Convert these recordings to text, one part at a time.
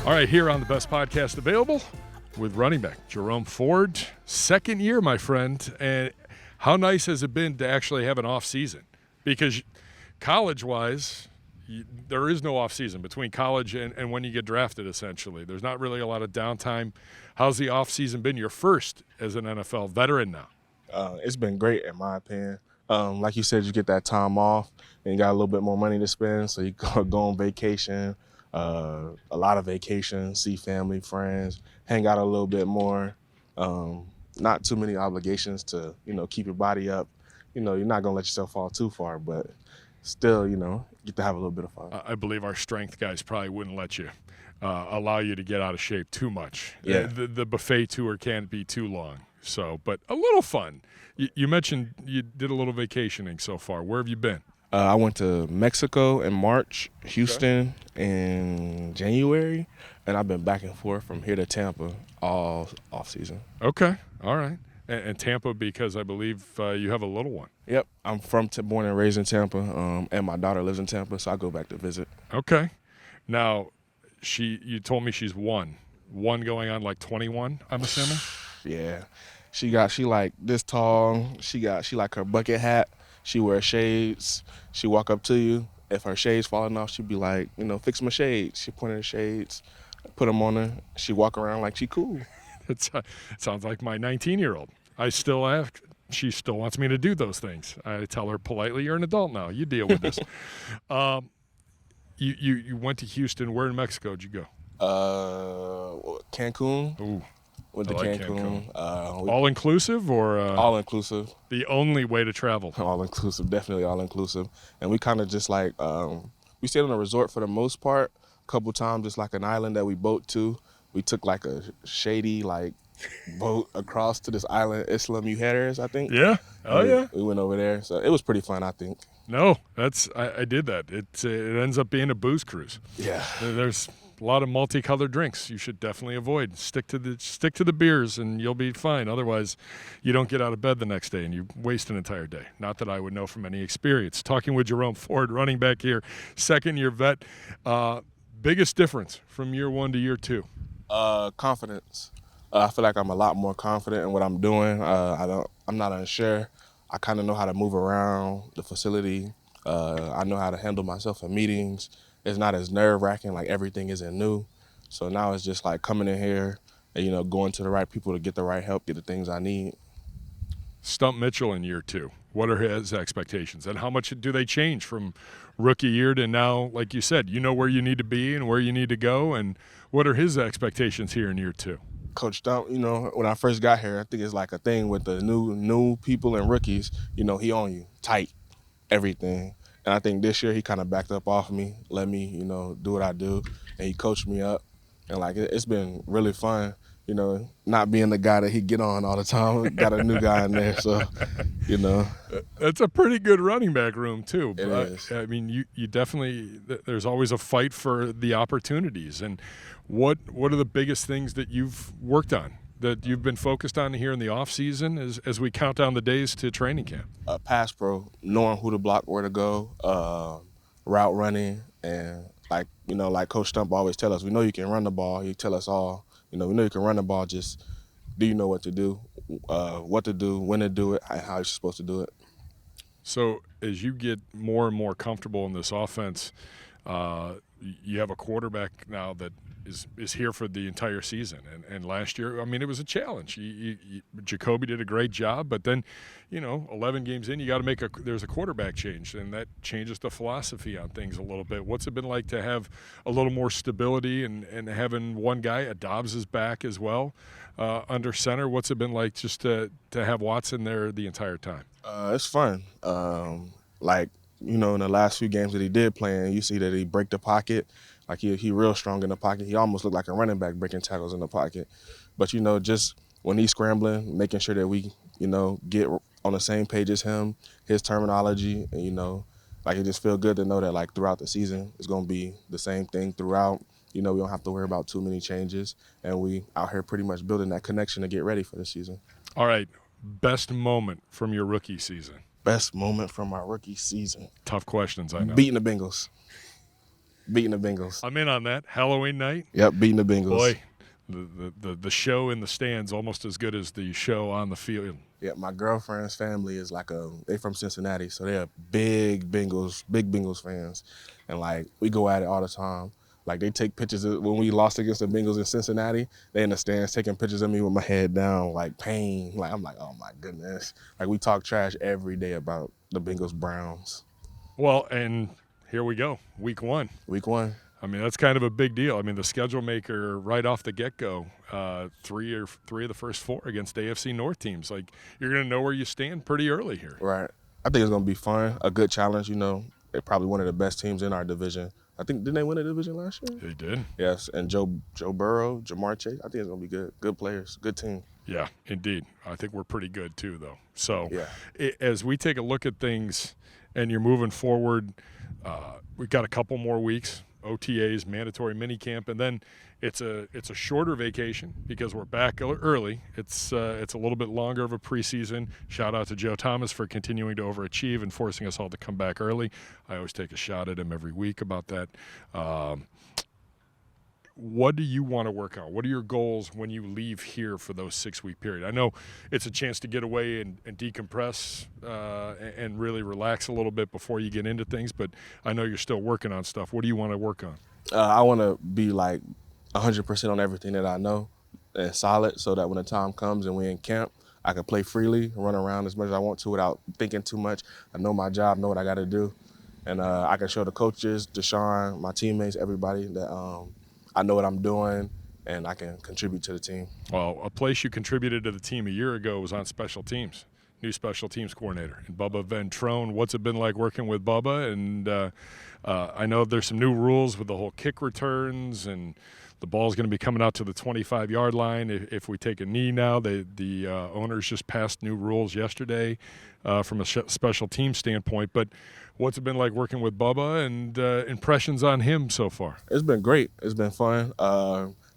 All right, here on the best podcast available with running back Jerome Ford. Second year, my friend. And how nice has it been to actually have an off season? Because college-wise, there is no off season between college and when you get drafted, essentially. There's not really a lot of downtime. How's the off season been? Your first as an NFL veteran now. It's been great, in my opinion. Like you said, you get that time off and you got a little bit more money to spend, so you go on vacation, a lot of vacation, see family, friends, hang out a little bit more. Not too many obligations to, keep your body up. You're not going to let yourself fall too far, but still, get to have a little bit of fun. I believe our strength guys probably wouldn't let you allow you to get out of shape too much. Yeah. The buffet tour can't be too long. So, but a little fun. You mentioned you did a little vacationing so far. Where have you been? I went to Mexico in March, Houston in January, and I've been back and forth from here to Tampa all off season. Okay, all right. And Tampa, because I believe you have a little one. Yep, I'm born and raised in Tampa, and my daughter lives in Tampa, so I go back to visit. Okay. Now, you told me she's one going on like 21, I'm assuming? Yeah. She like this tall. She like her bucket hat. She wears shades. She walk up to you. If her shades falling off, she'd be like, fix my shades. She point at her shades, put them on her. She walk around like she cool. It sounds like my 19-year-old. I still ask. She still wants me to do those things. I tell her politely, you're an adult now. You deal with this. You went to Houston. Where in Mexico did you go? Cancun. Ooh. Went to Cancun. All-inclusive or? All-inclusive. The only way to travel. All-inclusive, definitely all-inclusive. And we kind of just like, we stayed on a resort for the most part. A couple times, just like an island that we boat to. We took like a shady boat across to this island, Isla Mujeres, I think. Yeah. Oh, yeah. We went over there. So it was pretty fun, I think. No, I did that. It ends up being a booze cruise. Yeah. There's a lot of multicolored drinks you should definitely avoid. Stick to the beers and you'll be fine. Otherwise, you don't get out of bed the next day and you waste an entire day. Not that I would know from any experience. Talking with Jerome Ford, running back here, second-year vet. Biggest difference from year one to year two? Confidence. I feel like I'm a lot more confident in what I'm doing. I'm not unsure. I kind of know how to move around the facility. I know how to handle myself in meetings. It's not as nerve-wracking, like everything isn't new. So now it's just like coming in here and, going to the right people to get the right help, get the things I need. Stump Mitchell in year two. What are his expectations? And how much do they change from rookie year to now, like you said, where you need to be and where you need to go? And what are his expectations here in year two? Coach Stump, when I first got here, I think it's like a thing with the new people and rookies, he on you, tight, everything. And I think this year he kind of backed up off of me, let me, do what I do, and he coached me up. And it's been really fun, not being the guy that he get on all the time. Got a new guy in there, so, That's a pretty good running back room too. It is. I mean, you definitely, there's always a fight for the opportunities. And what are the biggest things that you've worked on, that you've been focused on here in the off season as we count down the days to training camp? Pass pro, knowing who to block, where to go, route running, and like Coach Stump always tell us, we know you can run the ball. He tell us all, we know you can run the ball. Just do you know what to do, when to do it, how you're supposed to do it. So as you get more and more comfortable in this offense, you have a quarterback now that is here for the entire season. And last year, I mean, it was a challenge. Jacoby did a great job, but then, 11 games in, you got to there's a quarterback change, and that changes the philosophy on things a little bit. What's it been like to have a little more stability and having one guy, Dobbs is back as well, under center? What's it been like just to have Watson there the entire time? It's fun. In the last few games that he did play in, you see that he break the pocket. Like he real strong in the pocket. He almost looked like a running back breaking tackles in the pocket. But, just when he's scrambling, making sure that we, get on the same page as him, his terminology, and, it just feel good to know that, throughout the season, it's going to be the same thing throughout. We don't have to worry about too many changes. And we out here pretty much building that connection to get ready for the season. All right. Best moment from your rookie season? Best moment from my rookie season? Tough questions, I know. Beating the Bengals. Beating the Bengals. I'm in on that. Halloween night. Yep, beating the Bengals. Boy, the show in the stands almost as good as the show on the field. Yeah, my girlfriend's family is they from Cincinnati, so they're big Bengals fans. And, like, we go at it all the time. Like, they take pictures when we lost against the Bengals in Cincinnati. They in the stands taking pictures of me with my head down, like, pain. Like, I'm like, oh, my goodness. Like, we talk trash every day about the Bengals-Browns. Well, and here we go, week one. Week one. I mean, that's kind of a big deal. I mean, the schedule maker right off the get-go, three of the first four against AFC North teams. Like, you're going to know where you stand pretty early here. Right. I think it's going to be fun, a good challenge. You know, they're probably one of the best teams in our division. I think, didn't they win the division last year? They did. Yes, and Joe Burrow, Jamar Chase. I think it's going to be good. Good players, good team. Yeah, indeed. I think we're pretty good too, though. So yeah. As we take a look at things and you're moving forward, we've got a couple more weeks. OTAs, mandatory minicamp, and then it's a shorter vacation because we're back early. It's a little bit longer of a preseason. Shout out to Joe Thomas for continuing to overachieve and forcing us all to come back early. I always take a shot at him every week about that. What do you want to work on? What are your goals when you leave here for those 6-week period? I know it's a chance to get away and decompress and really relax a little bit before you get into things, but I know you're still working on stuff. What do you want to work on? I want to be like 100% on everything that I know and solid so that when the time comes and we're in camp, I can play freely, run around as much as I want to without thinking too much. I know my job, know what I got to do, and I can show the coaches, Deshaun, my teammates, everybody that I know what I'm doing, and I can contribute to the team. Well, a place you contributed to the team a year ago was on special teams, new special teams coordinator. And Bubba Ventrone, what's it been like working with Bubba? And I know there's some new rules with the whole kick returns, and the ball's going to be coming out to the 25-yard line if we take a knee now. The owners just passed new rules yesterday from a special team standpoint. But what's it been like working with Bubba and impressions on him so far? It's been great. It's been fun.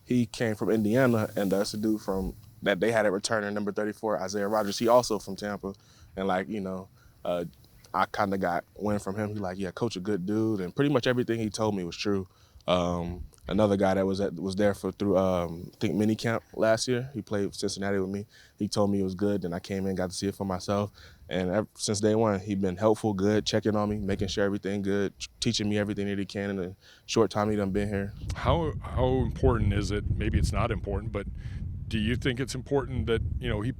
He came from Indiana, and that's a dude from that they had at returner number 34, Isaiah Rodgers. He also from Tampa. And, like, you know, I kind of got wind from him. He like, yeah, coach a good dude. And pretty much everything he told me was true. Another guy that was there through I think minicamp last year. He played Cincinnati with me. He told me it was good, and I came in, got to see it for myself. And since day one, he's been helpful, good, checking on me, making sure everything good, teaching me everything that he can in the short time he done been here. How important is it? Maybe it's not important, but do you think it's important that he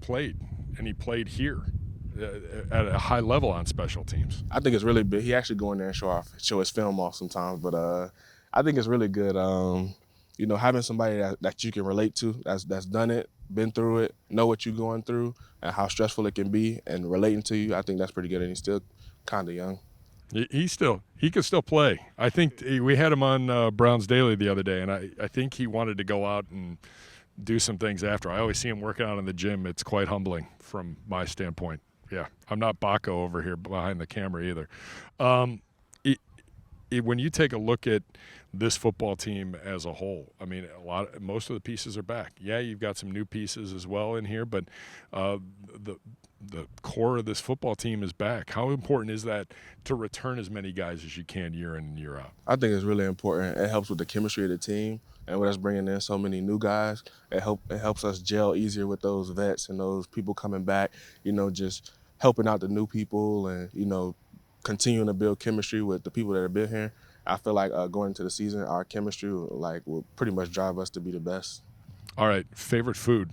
played here at a high level on special teams? I think it's really big. He actually go in there and show his film off sometimes, but I think it's really good. Having somebody that you can relate to, that's done it, been through it, know what you're going through and how stressful it can be, and relating to you, I think that's pretty good. And he's still kind of young. He can still play. I think we had him on Browns Daily the other day, and I think he wanted to go out and do some things after. I always see him working out in the gym. It's quite humbling from my standpoint. Yeah, I'm not Baco over here behind the camera either. When you take a look at this football team as a whole, I mean, most of the pieces are back. Yeah, you've got some new pieces as well in here, but the core of this football team is back. How important is that to return as many guys as you can year in and year out? I think it's really important. It helps with the chemistry of the team, and with us bringing in so many new guys, it helps us gel easier with those vets and those people coming back. Just helping out the new people and continuing to build chemistry with the people that have been here. I feel like going into the season, our chemistry will pretty much drive us to be the best. All right, favorite food?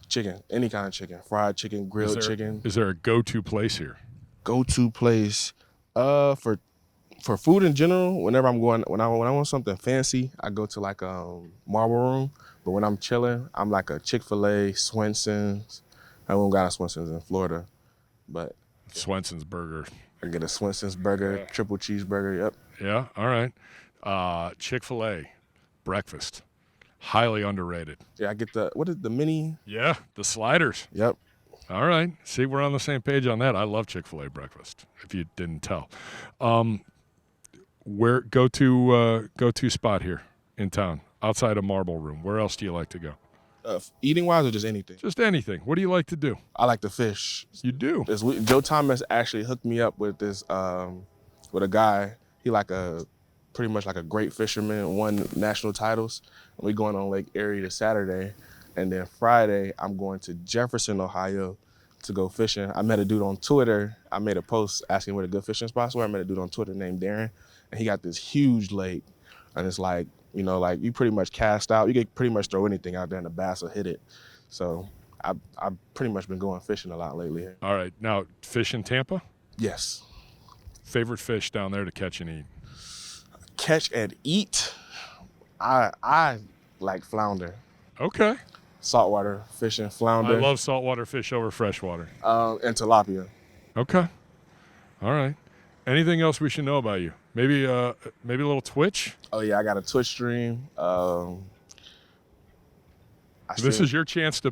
Chicken, any kind of chicken, fried chicken, grilled chicken. Is there a go-to place here? Go-to place for food in general. Whenever I'm going, when I want something fancy, I go to like Marble Room. But when I'm chilling, I'm like a Chick-fil-A, Swenson's. I won't got a Swenson's in Florida, but Swenson's burger. I get a Swenson's burger, triple cheeseburger. Yep. Yeah. All right. Chick-fil-A breakfast, highly underrated. Yeah, I get the mini? Yeah, the sliders. Yep. All right. See, we're on the same page on that. I love Chick-fil-A breakfast, if you didn't tell. Where go-to spot here in town, outside of Marble Room? Where else do you like to go? Eating-wise or just anything? Just anything. What do you like to do? I like to fish. You do? Joe Thomas actually hooked me up with this with a guy. He like a pretty much like a great fisherman, won national titles. We going on Lake Erie this Saturday. And then Friday, I'm going to Jefferson, Ohio to go fishing. I met a dude on Twitter. I made a post asking where the good fishing spots were. I met a dude on Twitter named Darren, and he got this huge lake. And it's like, you know, like you pretty much cast out. You can pretty much throw anything out there and the bass will hit it. So I've pretty much been going fishing a lot lately. All right. Now, fish in Tampa? Yes. Favorite fish down there to catch and eat? Catch and eat? I like flounder. Okay. Saltwater fishing, flounder. I love saltwater fish over freshwater. And tilapia. Okay. All right. Anything else we should know about you? Maybe a little Twitch? Oh, yeah, I got a Twitch stream. This is your chance to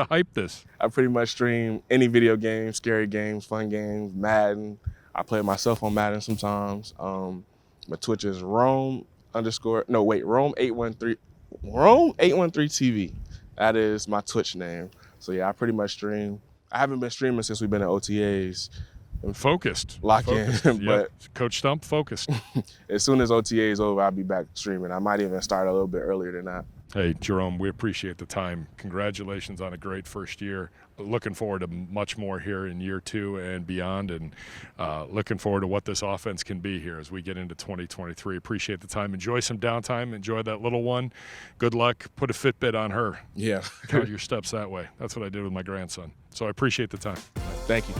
hype this. I pretty much stream any video games, scary games, fun games, Madden. I play myself on Madden sometimes. My Twitch is Rome813 TV. That is my Twitch name. So yeah, I pretty much stream. I haven't been streaming since we've been at OTAs. Focused. In, but Coach Stump, focused. As soon as OTA is over, I'll be back streaming. I might even start a little bit earlier than that. Hey, Jerome, we appreciate the time. Congratulations on a great first year. Looking forward to much more here in year 2 and beyond, and looking forward to what this offense can be here as we get into 2023. Appreciate the time. Enjoy some downtime. Enjoy that little one. Good luck. Put a Fitbit on her. Yeah. Count your steps that way. That's what I did with my grandson. So I appreciate the time. Thank you.